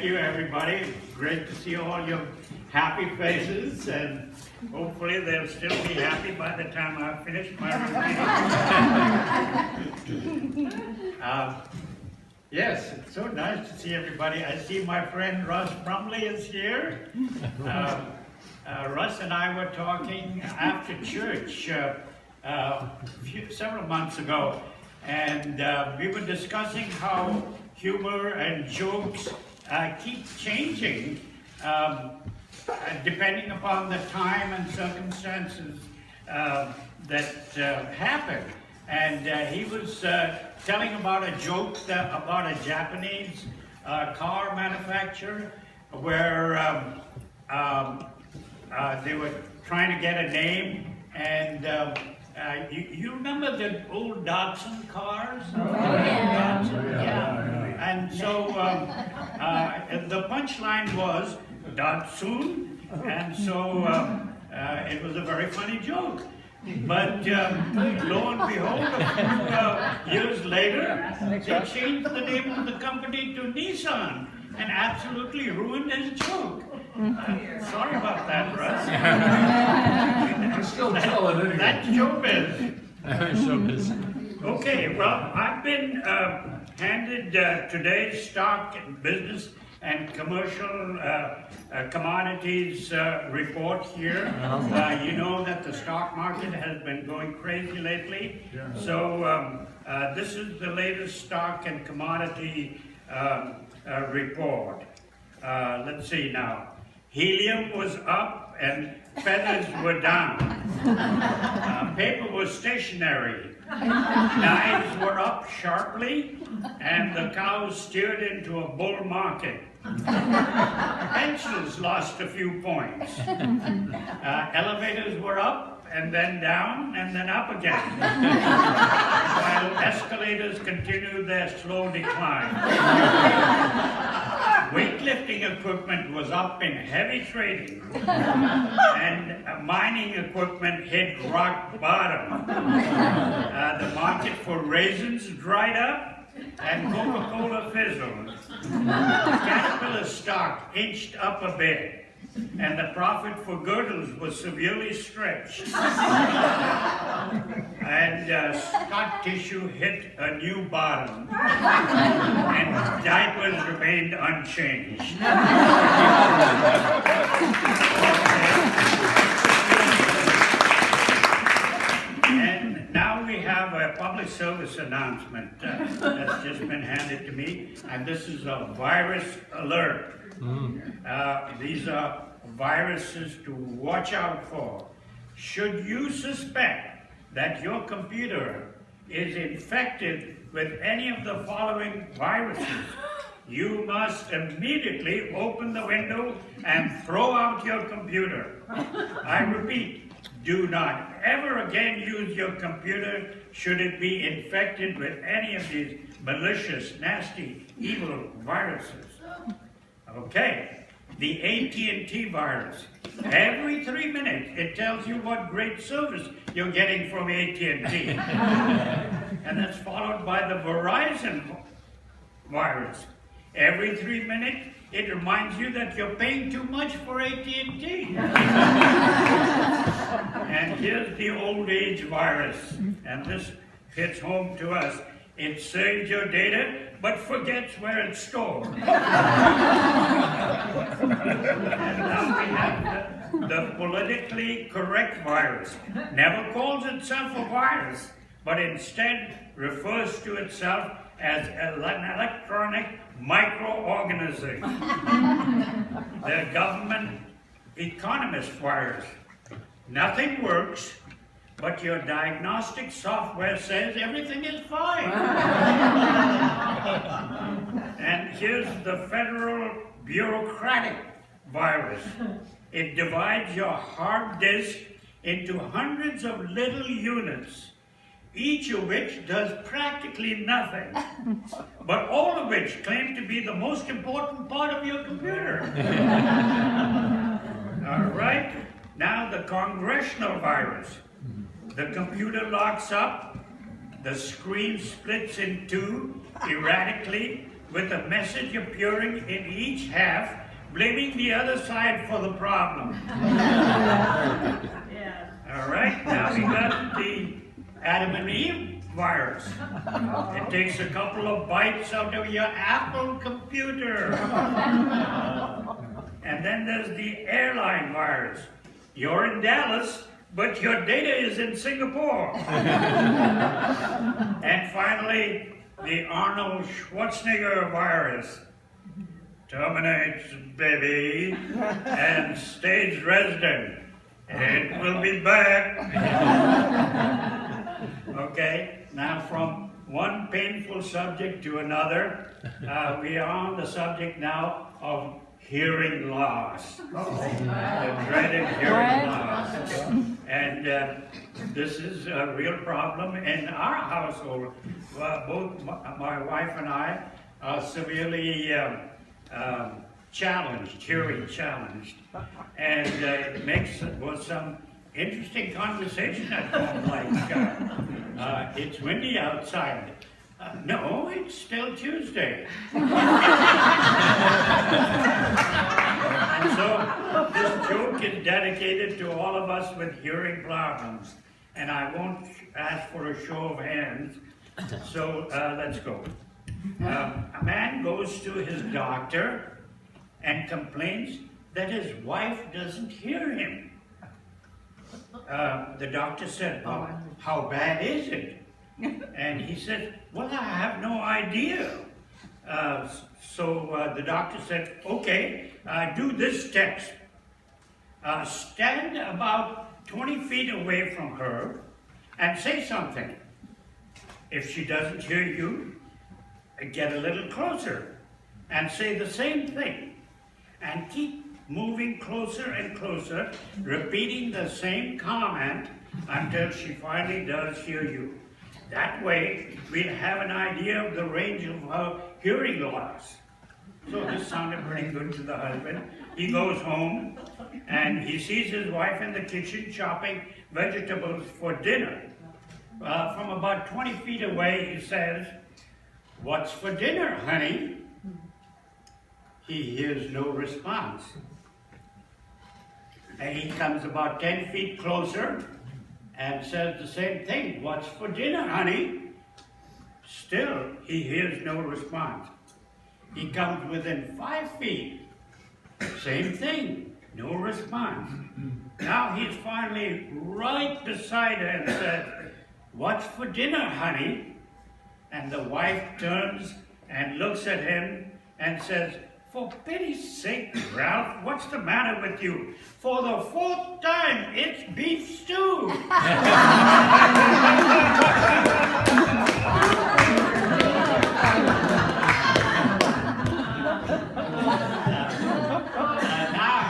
you, everybody. Great to see all your happy faces, and hopefully they'll still be happy by the time I finish my routine. Yes, it's so nice to see everybody. I see my friend Russ Brumley is here. Russ and I were talking after church several months ago, and we were discussing how humor and jokes keep changing depending upon the time and circumstances that happen. And he was telling about a joke about a Japanese car manufacturer where they were trying to get a name, and you remember the old Datsun cars? Yeah. And so the punchline was Datsun, and so it was a very funny joke. But lo and behold, a few years later, they changed the name of the company to Nissan and absolutely ruined his joke. Sorry about that, Russ. I'm still telling anyway. That's showbiz. Showbiz. Okay, well, I've been handed today's stock and business and commercial commodities report here. You know that the stock market has been going crazy lately. So this is the latest stock and commodity report. Let's see now. Helium was up and feathers were down. Paper was stationary. Knives were up sharply, and the cows steered into a bull market. Pencils lost a few points. Elevators were up and then down and then up again, while escalators continued their slow decline. Weightlifting equipment was up in heavy trading, and mining equipment hit rock bottom. The market for raisins dried up, and Coca-Cola fizzled. Caterpillar stock inched up a bit, and the profit for girdles was severely stretched. And Scott tissue hit a new bottom, and diapers remained unchanged. And now we have a public service announcement that's just been handed to me, and this is a virus alert. These are viruses to watch out for. Should you suspect that your computer is infected with any of the following viruses, you must immediately open the window and throw out your computer. I repeat, do not ever again use your computer should it be infected with any of these malicious, nasty, evil viruses. Okay, the AT&T virus. Every 3 minutes, it tells you what great service you're getting from AT&T. And that's followed by the Verizon virus. Every 3 minutes, it reminds you that you're paying too much for AT&T. And here's the old age virus, and this hits home to us. It saves your data, but forgets where it's stored. And now we have the politically correct virus. Never calls itself a virus, but instead refers to itself as an electronic microorganism. The government economist virus. Nothing works, but your diagnostic software says everything is fine. And here's the federal bureaucratic virus. It divides your hard disk into hundreds of little units, each of which does practically nothing, but all of which claim to be the most important part of your computer. All right, now the congressional virus. The computer locks up, the screen splits in two erratically with a message appearing in each half, blaming the other side for the problem. All right, now we got the Adam and Eve virus. It takes a couple of bites out of your Apple computer. And then there's the airline virus. You're in Dallas, but your data is in Singapore. And finally, the Arnold Schwarzenegger virus. Terminates, baby, and stage resident. It will be back. Okay, now from one painful subject to another, we are on the subject now of hearing loss. The dreaded hearing loss. And this is a real problem in our household. Both my wife and I are severely challenged, hearing challenged. And it makes for some interesting conversation at home, like, it's windy outside. No, it's still Tuesday. And so this joke is dedicated to all of us with hearing problems. And I won't ask for a show of hands, so let's go. A man goes to his doctor and complains that his wife doesn't hear him. The doctor said, "Oh, how bad is it?" And he said, "Well, I have no idea." So the doctor said, "Okay, do this test. Stand about 20 feet away from her and say something. If she doesn't hear you, get a little closer and say the same thing. And keep moving closer and closer, repeating the same comment until she finally does hear you. That way, we'll have an idea of the range of her hearing loss." So this sounded pretty good to the husband. He goes home and he sees his wife in the kitchen chopping vegetables for dinner. From about 20 feet away, he says, "What's for dinner, honey?" He hears no response. And he comes about 10 feet closer and says the same thing, "What's for dinner, honey?" Still, he hears no response. He comes within 5 feet, same thing, no response. Now he's finally right beside her and says, "What's for dinner, honey?" And the wife turns and looks at him and says, "For pity's sake, Ralph, what's the matter with you? For the 4th time, it's beef stew." Now I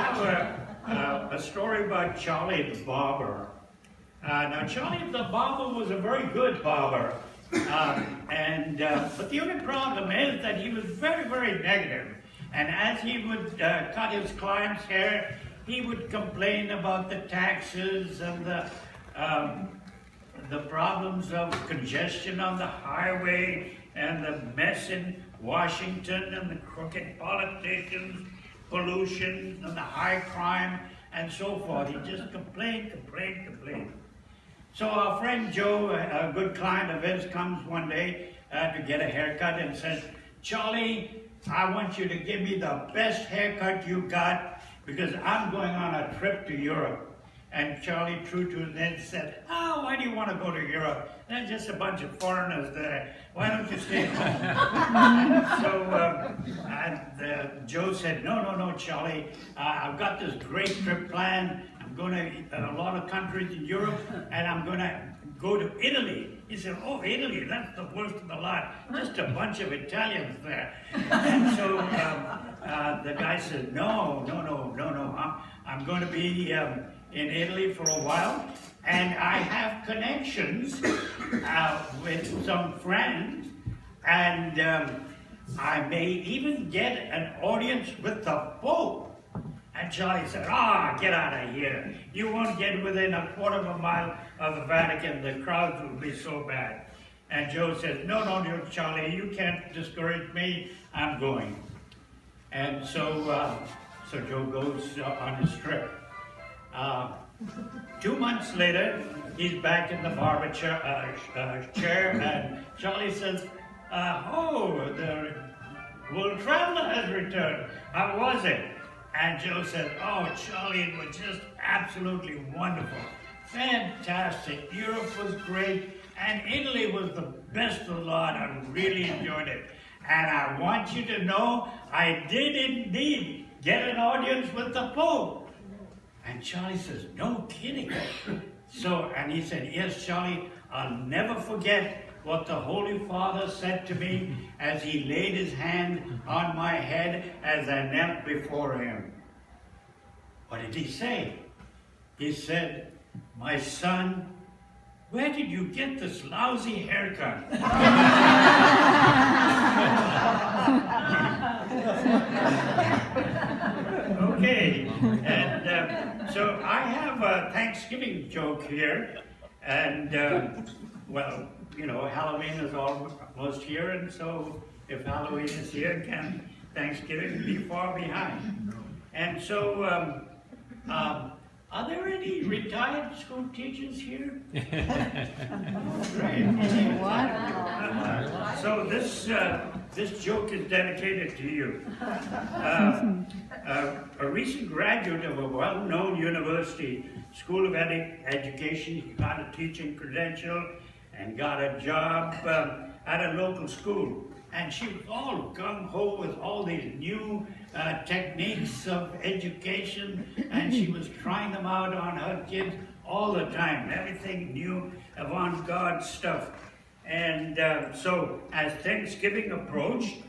have a story about Charlie the barber. Now Charlie the barber was a very good barber. But the only problem is that he was very, very negative. And as he would cut his client's hair, he would complain about the taxes and the problems of congestion on the highway and the mess in Washington and the crooked politicians, pollution and the high crime and so forth. He just complained. So our friend Joe, a good client of his, comes one day to get a haircut and says, "Charlie, I want you to give me the best haircut you got because I'm going on a trip to Europe." And Charlie, true to his name, said, "Oh, why do you want to go to Europe? There's just a bunch of foreigners there. Why don't you stay home?" Joe said, No, Charlie, I've got this great trip planned. I'm going to a lot of countries in Europe, and I'm going to go to Italy. He said, "Oh, Italy, that's the worst of the lot. Just a bunch of Italians there." And so the guy said, No. I'm going to be in Italy for a while, and I have connections with some friends, and I may even get an audience with the Pope. And Charlie said, "Get out of here. You won't get within a quarter of a mile of the Vatican. The crowds will be so bad." And Joe says, no, Charlie, you can't discourage me, I'm going. And so Joe goes on his trip. 2 months later, he's back in the barber chair, and Charlie says, the world traveler has returned. How was it? And Joe said, oh, Charlie, it was just absolutely wonderful. Fantastic. Europe was great, and Italy was the best of the lot. I really enjoyed it. And I want you to know, I did indeed get an audience with the Pope. And Charlie says, no kidding. And he said, yes, Charlie, I'll never forget what the Holy Father said to me as he laid his hand on my head as I knelt before him. What did he say? He said, my son, where did you get this lousy haircut? Okay, and so I have a Thanksgiving joke here, and well, you know, Halloween is almost here, and so if Halloween is here, can Thanksgiving be far behind? And so, are there any retired school teachers here? Great. So this joke is dedicated to you. A recent graduate of a well-known university, School of Education, got a teaching credential and got a job at a local school. And she was all gung-ho with all these new techniques of education, and she was trying them out on her kids all the time, everything new, avant-garde stuff. And so as Thanksgiving approached,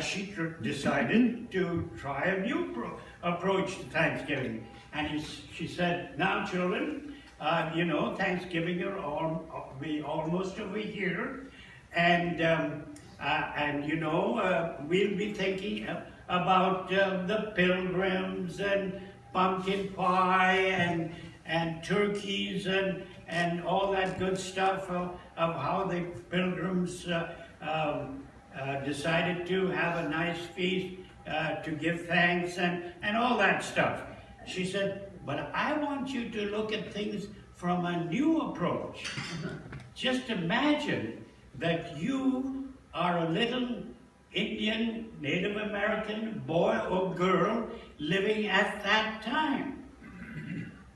she decided to try a new approach to Thanksgiving. And she said, now children, you know, Thanksgiving will be almost over here, and you know, we'll be thinking about the pilgrims and pumpkin pie and turkeys and all that good stuff of how the pilgrims decided to have a nice feast to give thanks and all that stuff. She said, but I want you to look at things from a new approach. Just imagine that you are a little Indian, Native American boy or girl living at that time.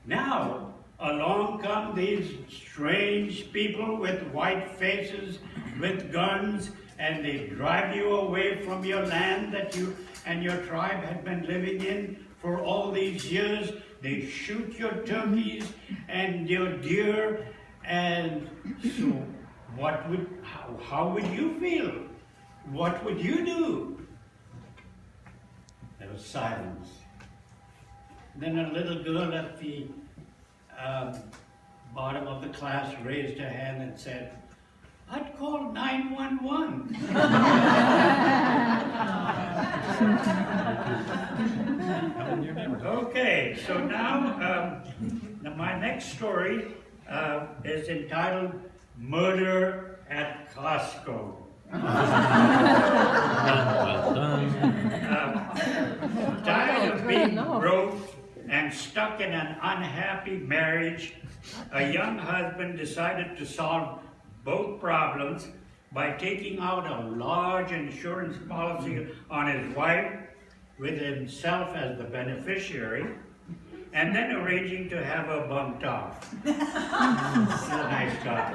Now, along come these strange people with white faces, with guns, and they drive you away from your land that you and your tribe had been living in for all these years. They shoot your turkeys and your deer, and so how would you feel? What would you do? There was silence. Then a little girl at the bottom of the class raised her hand and said, I'd call 911. Okay, so now my next story is entitled Murder at Costco. Tired of being broke and stuck in an unhappy marriage, a young husband decided to solve both problems by taking out a large insurance policy on his wife with himself as the beneficiary, and then arranging to have her bumped off. This is a nice guy.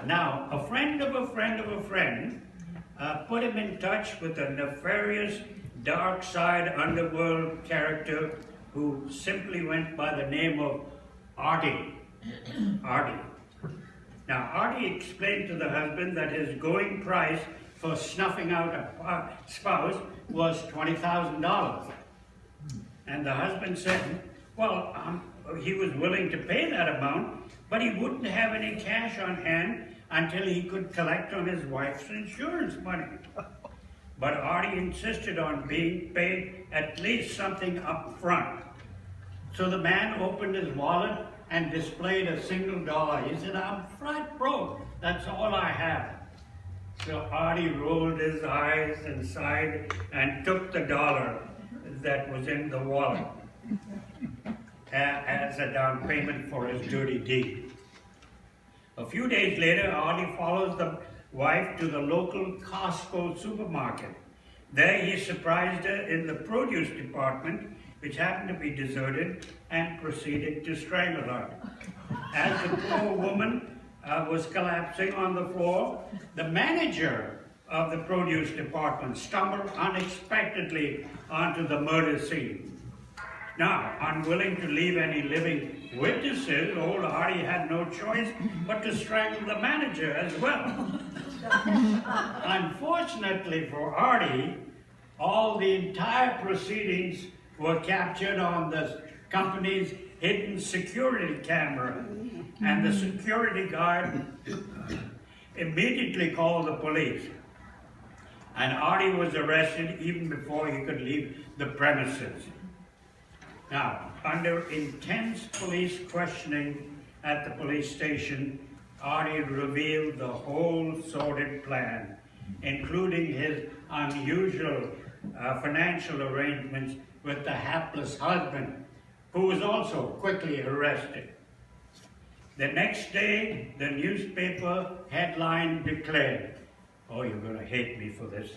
Now, a friend of a friend of a friend put him in touch with a nefarious, dark side underworld character who simply went by the name of Artie. Artie. Now, Artie explained to the husband that his going price for snuffing out a spouse was $20,000. And the husband said, well, he was willing to pay that amount, but he wouldn't have any cash on hand until he could collect on his wife's insurance money. But Artie insisted on being paid at least something up front. So the man opened his wallet and displayed a single dollar. He said, I'm flat broke. That's all I have. So Artie rolled his eyes and sighed and took the dollar that was in the wallet as a down payment for his dirty deed. A few days later, Artie follows the wife to the local Costco supermarket. There he surprised her in the produce department, which happened to be deserted, and proceeded to strangle her. As the poor woman was collapsing on the floor, the manager of the produce department stumbled unexpectedly onto the murder scene. Now, unwilling to leave any living witnesses, old Artie had no choice but to strangle the manager as well. Unfortunately for Artie, all the entire proceedings were captured on the company's hidden security camera, and the security guard immediately called the police. And Artie was arrested even before he could leave the premises. Now, under intense police questioning at the police station, Artie revealed the whole sordid plan, including his unusual financial arrangements with the hapless husband, who was also quickly arrested. The next day, the newspaper headline declared, oh, you're going to hate me for this,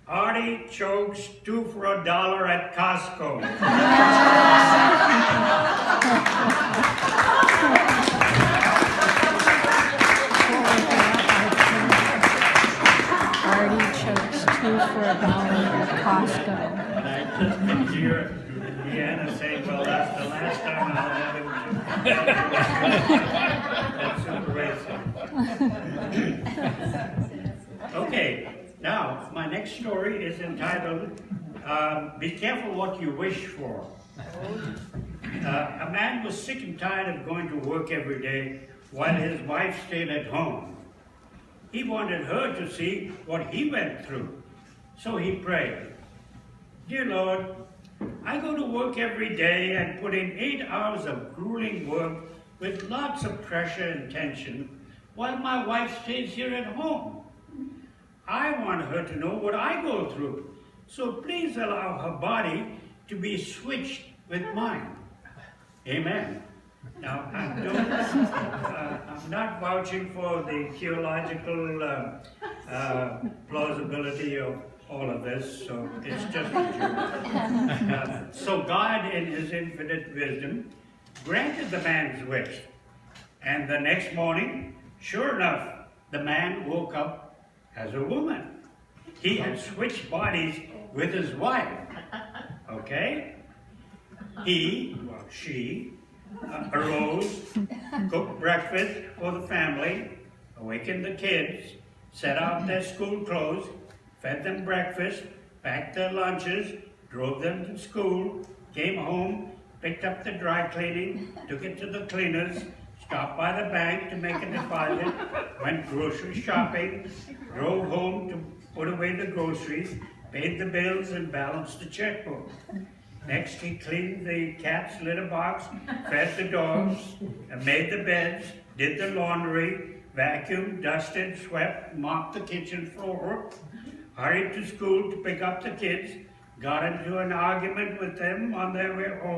Artie chokes 2 for $1 at Costco. Artie chokes 2 for $1 at Costco. And I just can hear Deanna saying, well, that's the last time I'll ever do That's super racist. Okay. Now, my next story is entitled, Be Careful What You Wish For. A man was sick and tired of going to work every day while his wife stayed at home. He wanted her to see what he went through. So he prayed, Dear Lord, I go to work every day and put in 8 hours of grueling work with lots of pressure and tension while my wife stays here at home. I want her to know what I go through, so please allow her body to be switched with mine. Amen. Now, I'm not vouching for the theological plausibility of all of this, so it's just a joke. So God, in His infinite wisdom, granted the man's wish. And the next morning, sure enough, the man woke up as a woman. He had switched bodies with his wife, okay? She arose, cooked breakfast for the family, awakened the kids, set out their school clothes, fed them breakfast, packed their lunches, drove them to school, came home, picked up the dry cleaning, took it to the cleaners, stopped by the bank to make a deposit, went grocery shopping, drove home to put away the groceries, paid the bills and balanced the checkbook. Next, he cleaned the cat's litter box, fed the dogs, and made the beds, did the laundry, vacuumed, dusted, swept, mopped the kitchen floor, hurried to school to pick up the kids, got into an argument with them on their way home.